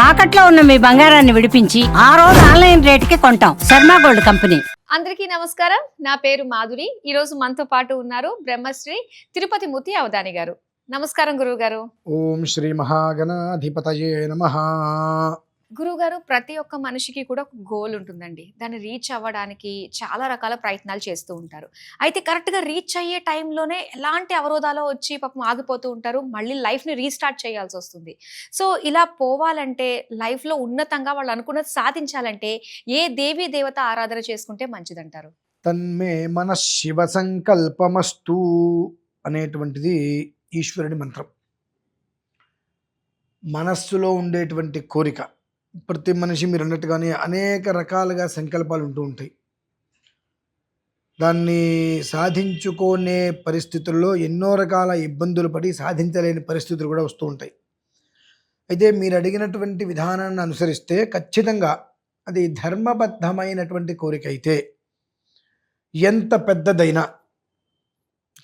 తాకట్లో ఉన్న మీ బంగారాన్ని విడిపించి ఆ రోజు ఆన్లైన్ రేటుకి కొంటాం. Sharma gold company. అందరికీ నమస్కారం. నా పేరు మాధురి. ఈ రోజు మనతో పాటు ఉన్నారు బ్రహ్మశ్రీ తిరుపతి మూర్తి అవధాని గారు. నమస్కారం గురువు గారు. ఓం శ్రీ మహాగణాధిపతయే నమః. గురువుగారు, ప్రతి ఒక్క మనిషికి కూడా ఒక గోల్ ఉంటుందండి. దాన్ని రీచ్ అవ్వడానికి చాలా రకాల ప్రయత్నాలు చేస్తూ ఉంటారు. అయితే కరెక్ట్గా రీచ్ అయ్యే టైంలోనే ఎలాంటి అవరోధాలు వచ్చి పాపం ఆగిపోతూ ఉంటారు. మళ్ళీ లైఫ్ని రీస్టార్ట్ చేయాల్సి వస్తుంది. సో ఇలా పోవాలంటే, లైఫ్లో ఉన్నతంగా వాళ్ళు అనుకున్నది సాధించాలంటే ఏ దేవీ దేవత ఆరాధన చేసుకుంటే మంచిదంటారు? తన్మే మన శివ సంకల్పమస్తు అనేటువంటిది ఈశ్వరుని మంత్రం. మనస్సులో ఉండేటువంటి కోరిక, ప్రతి మనిషి మీరు అన్నట్టుగానే అనేక రకాలుగా సంకల్పాలు ఉంటూ ఉంటాయి. దాన్ని సాధించుకునే పరిస్థితుల్లో ఎన్నో రకాల ఇబ్బందులు పడి సాధించలేని పరిస్థితులు కూడా వస్తూ ఉంటాయి. అయితే మీరు అడిగినటువంటి విధానాన్ని అనుసరిస్తే ఖచ్చితంగా అది ధర్మబద్ధమైనటువంటి కోరిక అయితే ఎంత పెద్దదైనా,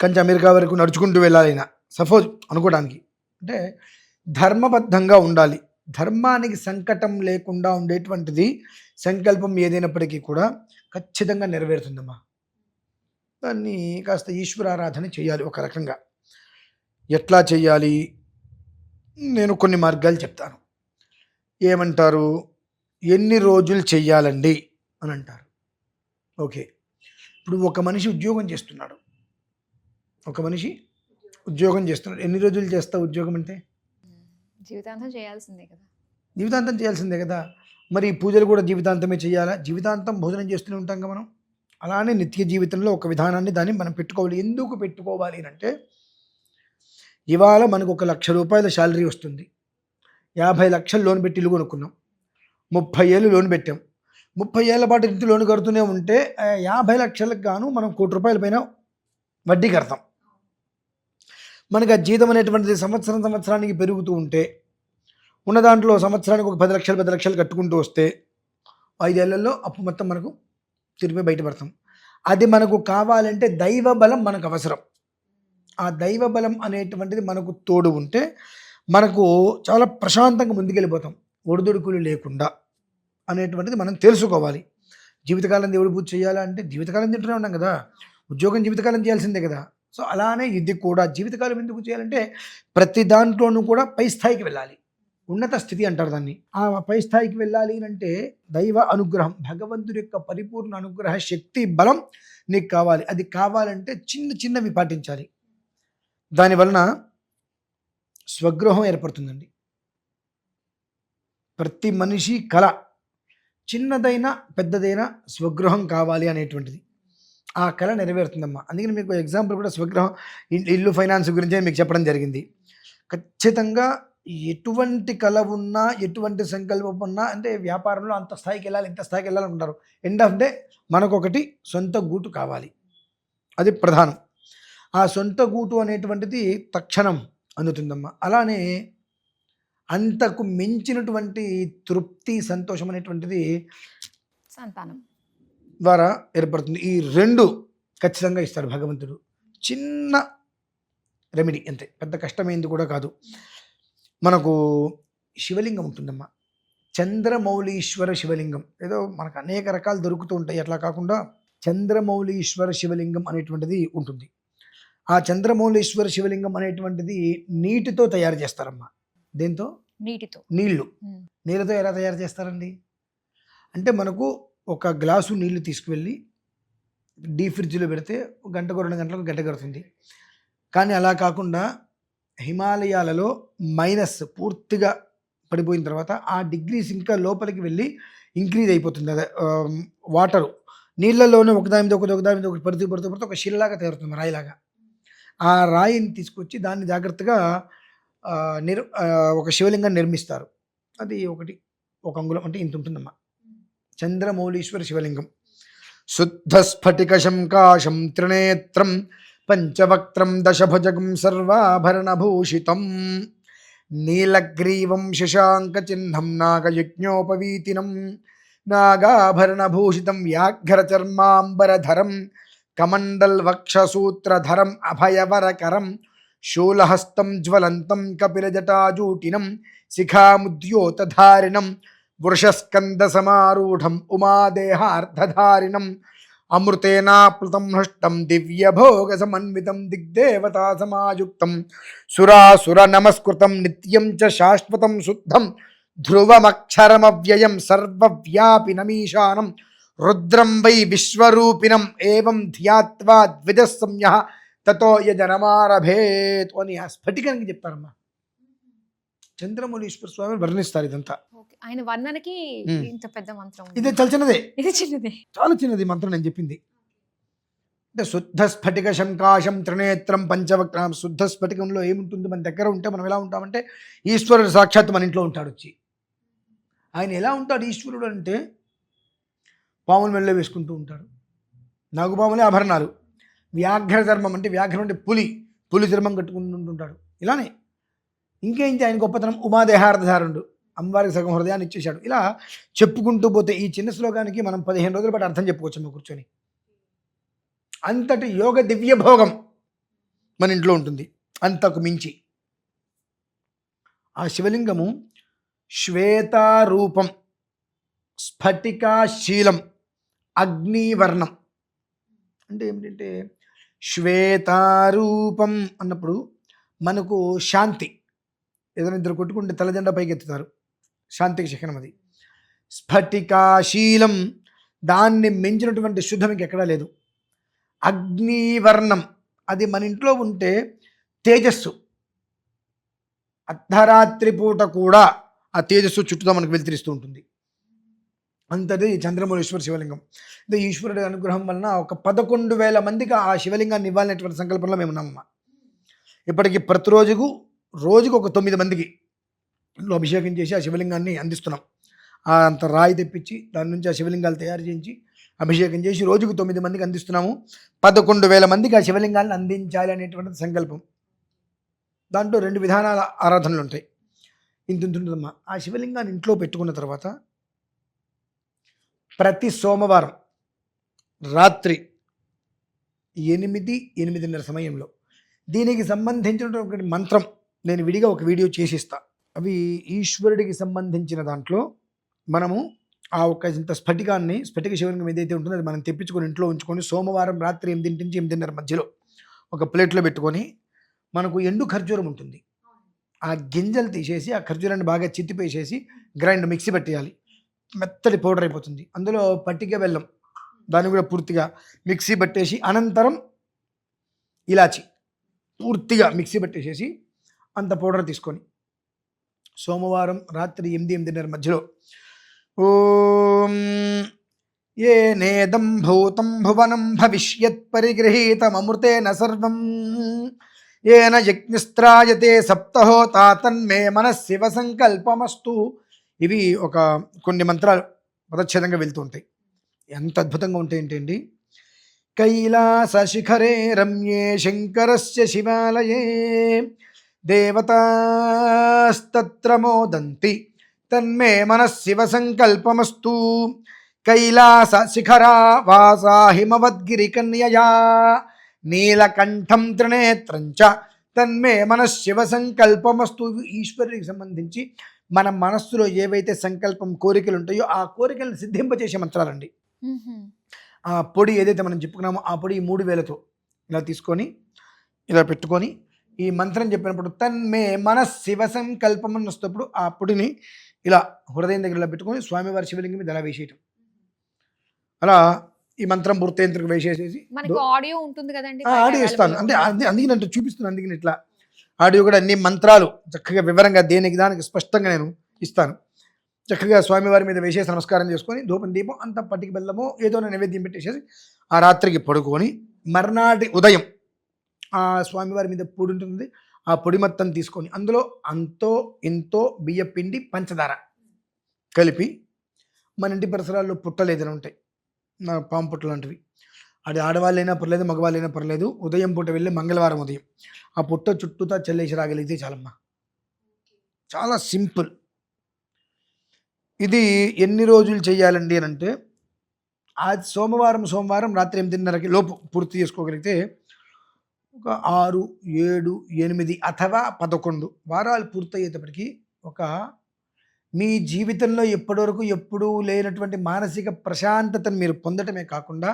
కంచి అమెరికా వరకు నడుచుకుంటూ వెళ్ళాలైనా, సపోజ్ అనుకోవడానికి, అంటే ధర్మబద్ధంగా ఉండాలి, ధర్మానికి సంకటం లేకుండా ఉండేటువంటిది సంకల్పం ఏదైనప్పటికీ కూడా ఖచ్చితంగా నెరవేరుతుందమ్మా. దాన్ని కాస్త ఈశ్వరారాధన చేయాలి. ఒక రకంగా ఎట్లా చేయాలి, నేను కొన్ని మార్గాలు చెప్తాను. ఏమంటారు, ఎన్ని రోజులు చెయ్యాలండి అని అంటారు. ఓకే, ఇప్పుడు ఒక మనిషి ఉద్యోగం చేస్తున్నాడు. ఎన్ని రోజులు చేస్తా ఉద్యోగం అంటే? జీవితాంతం చేయాల్సిందే కదా. జీవితాంతం చేయాల్సిందే కదా. మరి పూజలు కూడా జీవితాంతమే చేయాలా? జీవితాంతం భోజనం చేస్తూనే ఉంటాం కదా మనం. అలానే నిత్య జీవితంలో ఒక విధానాన్ని దాన్ని మనం పెట్టుకోవాలి. ఎందుకు పెట్టుకోవాలి అంటే, ఇవాళ మనకు 1 లక్ష రూపాయల శాలరీ వస్తుంది. 50 లక్షలు లోన్ పెట్టి ఇల్లు కొనుక్కున్నాం. 30 ఏళ్ళు లోన్ పెట్టాం. 30 ఏళ్ల పాటు ఇంటి లోన్ కడుతూనే ఉంటే 50 లక్షలకు గాను మనం 1 కోటి రూపాయల పైన వడ్డీ కడతాం. మనకు ఆ జీతం అనేటువంటిది సంవత్సరానికి పెరుగుతూ ఉంటే, ఉన్న దాంట్లో సంవత్సరానికి ఒక 10 లక్షలు కట్టుకుంటూ వస్తే 5 ఏళ్లలో అప్పు మొత్తం మనకు తిరిగి బయటపడతాం. అది మనకు కావాలంటే దైవ బలం మనకు అవసరం. ఆ దైవ బలం అనేటువంటిది మనకు తోడు ఉంటే మనకు చాలా ప్రశాంతంగా ముందుకెళ్ళిపోతాం, ఒడిదుడుకులు లేకుండా అనేటువంటిది మనం తెలుసుకోవాలి. జీవితకాలం దేవుడి పూజ చేయాలా అంటే జీవితకాలం తింటూనే ఉన్నాం కదా, ఉద్యోగం జీవితకాలం చేయాల్సిందే కదా. సో అలానే ఇది కూడా జీవితకాలం ఎందుకు చేయాలంటే, ప్రతి దాంట్లోనూ కూడా పై స్థాయికి వెళ్ళాలి. ఉన్నత స్థితి అంటారు దాన్ని. ఆ పై స్థాయికి వెళ్ళాలి అంటే దైవ అనుగ్రహం, భగవంతుడి యొక్క పరిపూర్ణ అనుగ్రహ శక్తి బలం నీకు కావాలి. అది కావాలంటే చిన్నవి పాటించాలి. దానివలన స్వగృహం ఏర్పడుతుందండి. ప్రతి మనిషి కళ, చిన్నదైనా పెద్దదైనా స్వగృహం కావాలి అనేటువంటిది. ఆ కళ నెరవేరుతుందమ్మా. అందుకని మీకు ఎగ్జాంపుల్ కూడా స్వగృహం, ఇల్లు ఫైనాన్స్ గురించే మీకు చెప్పడం జరిగింది. ఖచ్చితంగా ఎటువంటి కళ ఉన్నా, ఎటువంటి సంకల్పం ఉన్నా, అంటే వ్యాపారంలో అంత స్థాయికి వెళ్ళాలి, ఇంత స్థాయికి వెళ్ళాలంటారు. ఎండ్ ఆఫ్ డే మనకొకటి సొంత గూటు కావాలి, అది ప్రధానం. ఆ సొంత గూటు అనేటువంటిది తక్షణం అందుతుందమ్మా. అలానే అంతకు మించినటువంటి తృప్తి, సంతోషం అనేటువంటిది సంతానం ద్వారా ఏర్పడుతుంది. ఈ 2 ఖచ్చితంగా ఇస్తారు భగవంతుడు. చిన్న రెమెడీ, అంతే, పెద్ద కష్టమైంది కూడా కాదు. మనకు శివలింగం ఉంటుందమ్మా, చంద్రమౌళీశ్వర శివలింగం. ఏదో మనకు అనేక రకాలు దొరుకుతూ ఉంటాయి, అట్లా కాకుండా చంద్రమౌళీశ్వర శివలింగం అనేటువంటిది ఉంటుంది. ఆ చంద్రమౌళీశ్వర శివలింగం అనేటువంటిది నీటితో తయారు చేస్తారమ్మా. దేంతో? నీళ్ళతో ఎలా తయారు చేస్తారండి అంటే, మనకు ఒక గ్లాసు నీళ్లు తీసుకువెళ్ళి డీప్ ఫ్రిడ్జ్లో పెడితే 1 గంటకు 2 గంటలకు గడ్డ కడుతుంది. కానీ అలా కాకుండా హిమాలయాలలో మైనస్ పూర్తిగా పడిపోయిన తర్వాత ఆ డిగ్రీస్ ఇంకా లోపలికి వెళ్ళి ఇంక్రీజ్ అయిపోతుంది. అదే వాటరు నీళ్ళలోనే ఒకదాని మీద ఒకటి పడుతూ ఒక శిలలాగా తయారుతుంది, రాయిలాగా. ఆ రాయిని తీసుకొచ్చి దాన్ని జాగ్రత్తగా ఒక శివలింగాన్ని నిర్మిస్తారు. అది ఒక అంగుళం అంటే ఇంత ఉంటుందమ్మా. చంద్రమౌళీశ్వర శివలింగం. శుద్ధ స్ఫటిక శంకాశం త్రినేత్రం పంచవక్త్రం దశభుజగం సర్వాభరణభూషితం నీలగ్రీవం శశాంక చిహ్నం నాగయజ్ఞోపవీతినం నాగాభరణభూషితం వ్యాఘ్రచర్మాంబరధరం కమండల్ వక్షసూత్రధరం అభయవరకరం శూలహస్తం జ్వలంతం కపిలజటాజూటినం శిఖాముద్యోతధారిణం వృషస్కంద సమారూఢం ఉమాదేహార్ధధారిణం అమృతేనాప్లుతం హృష్టం దివ్యభోగ సమన్వితం దిగ్దేవతా సమాయుక్తం సురాసుర నమస్కృతం నిత్యం చ శాశ్వతం శుద్ధం ధ్రువమక్షరమవ్యయం సర్వవ్యాపినమీశానం రుద్రం వై విశ్వరూపిణం ఏవం ధ్యాత్వా ద్విజ సంయః తతో యజనమారభేత్ అని ఆ స్ఫటికానికి చెప్తారమ్మా. చంద్రమౌళీశ్వర స్వామి వర్ణిస్తారు ఇదంతా. ఓకే. ఆయన వర్ణనకి ఇంత పెద్ద మంత్రం ఉంది. ఇది చాలా చిన్నదే, ఇది చిన్నదే, చాలా చిన్నది మంత్రం నేను చెప్పింది. అంటే శుద్ధ స్ఫటిక శంకాశం త్రినేత్రం పంచవక్రం. శుద్ధ స్ఫటికంలో ఏముంటుంది? మన దగ్గర ఉంటే మనం ఎలా ఉంటామంటే ఈశ్వరుడు సాక్షాత్ మన ఇంట్లో ఉంటాడు వచ్చి. ఆయన ఎలా ఉంటాడు ఈశ్వరుడు అంటే పాములు మెళ్ళో వేసుకుంటూ ఉంటాడు. నాగుపాములే ఆభరణాలు. వ్యాఘ్ర ధర్మం అంటే వ్యాఘ్రం అంటే పులి చర్మం కట్టుకుంటుంటాడు. ఇలానే ఇంకేంటి ఆయన గొప్పతనం? ఉమాదేహార్ధధారుడు, అమ్మవారికి సగం హృదయాన్ని ఇచ్చేశాడు. ఇలా చెప్పుకుంటూ పోతే ఈ చిన్న శ్లోకానికి మనం 15 రోజుల పాటు అర్థం చెప్పుకోవచ్చు కూర్చొని. అంతటి యోగ దివ్య భోగం మన ఇంట్లో ఉంటుంది. అంతకు మించి ఆ శివలింగము శ్వేతారూపం, స్ఫటికాశీలం, అగ్నివర్ణం. అంటే ఏమిటంటే శ్వేతారూపం అన్నప్పుడు మనకు శాంతి. ఏదైనా ఇద్దరు కొట్టుకుంటే తలజెండా పైకి ఎత్తుతారు, శాంతికి చిహ్నం అది. స్ఫటికాశీలం, దాన్ని మించినటువంటి శుద్ధం ఇంకెక్కడా లేదు. అగ్నివర్ణం, అది మన ఇంట్లో ఉంటే తేజస్సు. అర్ధరాత్రి పూట కూడా ఆ తేజస్సు చుట్టూతో మనకు వెలుతురిస్తూ ఉంటుంది. అంతది చంద్రమౌళీశ్వర శివలింగం. అంటే ఈశ్వరుడి అనుగ్రహం వలన ఒక 11,000 మందికి ఆ శివలింగాన్ని ఇవ్వాలనేటువంటి సంకల్పంలో మేము ఉన్నామమ్మా. ఇప్పటికి రోజుకు ఒక 9 మందికి ఇంట్లో అభిషేకం చేసి ఆ శివలింగాన్ని అందిస్తున్నాం. అంత రాయి తెప్పించి దాని నుంచి ఆ శివలింగాలు తయారు చేయించి అభిషేకం చేసి రోజుకు 9 మందికి అందిస్తున్నాము. 11,000 మందికి ఆ శివలింగాన్ని అందించాలి అనేటువంటి సంకల్పం. దాంట్లో 2 విధానాల ఆరాధనలు ఉంటాయి. ఇంత ఉంటుందమ్మా. ఆ శివలింగాన్ని ఇంట్లో పెట్టుకున్న తర్వాత ప్రతి సోమవారం రాత్రి 8-8:30 సమయంలో దీనికి సంబంధించినటువంటి మంత్రం నేను విడిగా ఒక వీడియో చేసిస్తా. అవి ఈశ్వరుడికి సంబంధించిన దాంట్లో మనము ఆ ఒక ఇంత స్ఫటిక శివలింగం ఏదైతే ఉంటుందో అది మనం తెప్పించుకొని ఇంట్లో ఉంచుకొని సోమవారం రాత్రి 8 నుంచి 8:30 మధ్యలో ఒక ప్లేట్లో పెట్టుకొని, మనకు ఎండు ఖర్జూరం ఉంటుంది, ఆ గింజలు తీసేసి ఆ ఖర్జూరాన్ని బాగా చిత్తిపేసేసి మిక్సీ పట్టేయాలి. మెత్తటి పౌడర్ అయిపోతుంది. అందులో పట్టిక బెల్లం, దాన్ని కూడా పూర్తిగా మిక్సీ పట్టేసి, అనంతరం ఇలాచి పూర్తిగా మిక్సీ పట్టేసేసి అంత పౌడర్ తీసుకొని సోమవారం రాత్రి 8-8:30 మధ్యలో ఓం ఏ నేదం భూతం భువనం భవిష్యత్ పరిగృహీతమృతేన సర్వం ఏన యజ్ఞస్త్రాయతే సప్తహోతా తన్మే మనఃశివ సంకల్పమస్తు. ఇవి కొన్ని మంత్రాలు పదచ్ఛేదంగా వెళ్తూ ఉంటాయి. ఎంత అద్భుతంగా ఉంటాయి ఏంటండి. కైలాస శిఖరే రమ్యే శంకరస్య శివాలయే దేవతాస్తత్ర మోదంతి తన్మే మనఃశివ సంకల్పమస్తు. కైలాస శిఖరా వాసా హిమవద్గిరి కన్యయా నీలకంఠం త్రినేత్రం చ తన్మే మనఃశివ సంకల్పమస్తు. ఈశ్వరుడికి సంబంధించి మన మనస్సులో ఏవైతే సంకల్పం కోరికలు ఉంటాయో ఆ కోరికలను సిద్ధింపచేసే మంత్రాలండి. ఆ పొడి ఏదైతే మనం చెప్పుకున్నామో ఆ పొడి 3 వేలతో ఇలా తీసుకొని ఇలా పెట్టుకొని ఈ మంత్రం చెప్పినప్పుడు తన్మే మనఃశివ సంకల్పం అని వస్తేప్పుడు ఆ పొడిని ఇలా హృదయం దగ్గర ఇలా పెట్టుకొని స్వామివారి శివలింగం మీద ఇలా వేసేయటం. అలా ఈ మంత్రం పూర్తయినంతకు వేసేసేసి మనకి ఆడియో ఉంటుంది కదండి, ఆడియో ఇస్తాను. అంటే అందుకే అంటే చూపిస్తున్నాను. అందుకని ఇట్లా ఆడియో కూడా అన్ని మంత్రాలు చక్కగా వివరంగా దేనికి దానికి స్పష్టంగా నేను ఇస్తాను. చక్కగా స్వామివారి మీద వేసేసి నమస్కారం చేసుకొని ధూపం దీపం అంత పట్టికి బెల్లమో ఏదో నైవేద్యం పెట్టేసేసి ఆ రాత్రికి పడుకొని మర్నాటి ఉదయం ఆ స్వామివారి మీద పొడి ఉంటుంది, ఆ పొడి మొత్తం తీసుకొని అందులో అంతో ఇంతో బియ్య పిండి పంచదార కలిపి మన ఇంటి పరిసరాల్లో పుట్టలు ఏదైనా ఉంటాయి, పాము పుట్టలు లాంటివి, అది ఆడవాళ్ళైనా పర్లేదు మగవాళ్ళైనా పర్లేదు, ఉదయం పూట వెళ్ళి మంగళవారం ఉదయం ఆ పుట్ట చుట్టూతా చల్లేసి రాగలిగితే చాలమ్మా. చాలా సింపుల్. ఇది ఎన్ని రోజులు చేయాలండి అని అంటే ఆ సోమవారం రాత్రి 8:30 లోపు పూర్తి చేసుకోగలిగితే ఒక 6, 7, 8 అథవా 11 వారాలు పూర్తయ్యేటప్పటికి ఒక మీ జీవితంలో ఎప్పటివరకు ఎప్పుడూ లేనటువంటి మానసిక ప్రశాంతతను మీరు పొందటమే కాకుండా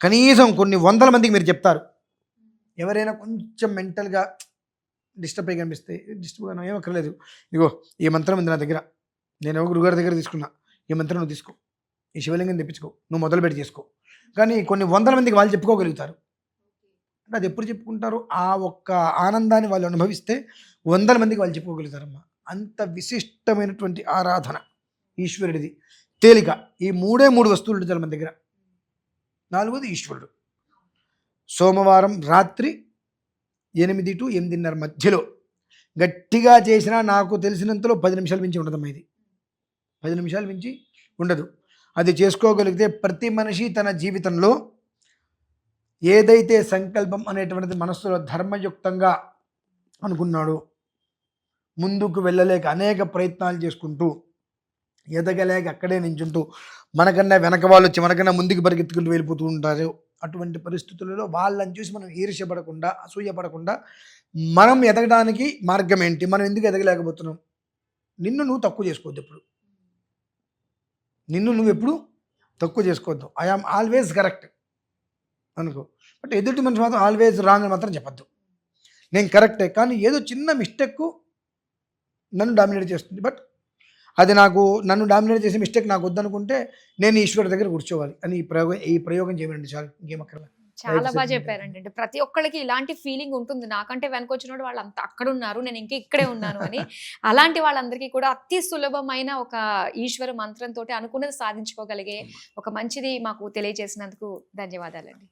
కనీసం కొన్ని వందల మందికి మీరు చెప్తారు. ఎవరైనా కొంచెం మెంటల్గా డిస్టర్బ్ అయ్యి కనిపిస్తే డిస్టర్బ్గా ఏమక్కర్లేదు, ఇగో ఈ మంత్రం ఉంది నా దగ్గర, నేను ఎవరు గురుగారి దగ్గర తీసుకున్నా, ఈ మంత్రం నువ్వు తీసుకో, ఈ శివలింగం తెప్పించుకో, నువ్వు మొదలుపెట్టి చేసుకో. కానీ కొన్ని వందల మందికి వాళ్ళు చెప్పుకోగలుగుతారు. అంటే అది ఎప్పుడు చెప్పుకుంటారు? ఆ ఒక్క ఆనందాన్ని వాళ్ళు అనుభవిస్తే వందల మందికి వాళ్ళు చెప్పుకోగలుగుతారమ్మా. అంత విశిష్టమైనటువంటి ఆరాధన ఈశ్వరుడిది. తేలిక. ఈ 3 వస్తువులు ఉంటాయి మన దగ్గర. 4వది ఈశ్వరుడు. సోమవారం రాత్రి 8 to 8:30 మధ్యలో గట్టిగా చేసినా నాకు తెలిసినంతలో 10 నిమిషాల మించి ఉండదమ్మా. ఇది 10 నిమిషాల మించి ఉండదు. అది చేసుకోగలిగితే ప్రతి మనిషి తన జీవితంలో ఏదైతే సంకల్పం అనేటువంటిది మనస్సులో ధర్మయుక్తంగా అనుకున్నాడో, ముందుకు వెళ్ళలేక అనేక ప్రయత్నాలు చేసుకుంటూ ఎదగలేక అక్కడే నించుంటూ మనకన్నా వెనక వాళ్ళు వచ్చి మనకన్నా ముందుకు పరిగెత్తుకుంటూ వెళ్ళిపోతూ ఉంటారు. అటువంటి పరిస్థితులలో వాళ్ళని చూసి మనం ఈర్ష్యపడకుండా, అసూయపడకుండా మనం ఎదగడానికి మార్గం ఏంటి, మనం ఎందుకు ఎదగలేకపోతున్నాం, నిన్ను నువ్వు తక్కువ చేసుకోవద్దు. ఎప్పుడు నిన్ను నువ్వు ఎప్పుడు తక్కువ చేసుకోవద్దు. ఐ ఆమ్ ఆల్వేస్ కరెక్ట్ అనుకో. బట్ ఎదుటి మనిషి మాత్రం ఆల్వేస్ రాంగ్ అని మాత్రం చెప్పద్దు. నేను కరెక్టే, కానీ ఏదో చిన్న మిస్టేక్ నన్ను డామినేట్ చేస్తుంది. బట్ అది నన్ను డామినేట్ చేసే మిస్టేక్ నాకు వద్దనుకుంటే నేను ఈశ్వరుడి దగ్గర కూర్చోవాలి అని ఈ ప్రయోగం చేయమండి చాలు, ఇంకేమక్కర్లా. చాలా బాగా చెప్పారండి. అంటే ప్రతి ఒక్కళ్ళకి ఇలాంటి ఫీలింగ్ ఉంటుంది, నాకంటే వెనకొచ్చినోడు వాళ్ళు అంత అక్కడ ఉన్నారు, నేను ఇంకా ఇక్కడే ఉన్నాను అని. అలాంటి వాళ్ళందరికీ కూడా అతి సులభమైన ఒక ఈశ్వర మంత్రంతో అనుకున్నది సాధించుకోగలిగే ఒక మంచిది మాకు తెలియజేసినందుకు ధన్యవాదాలండి.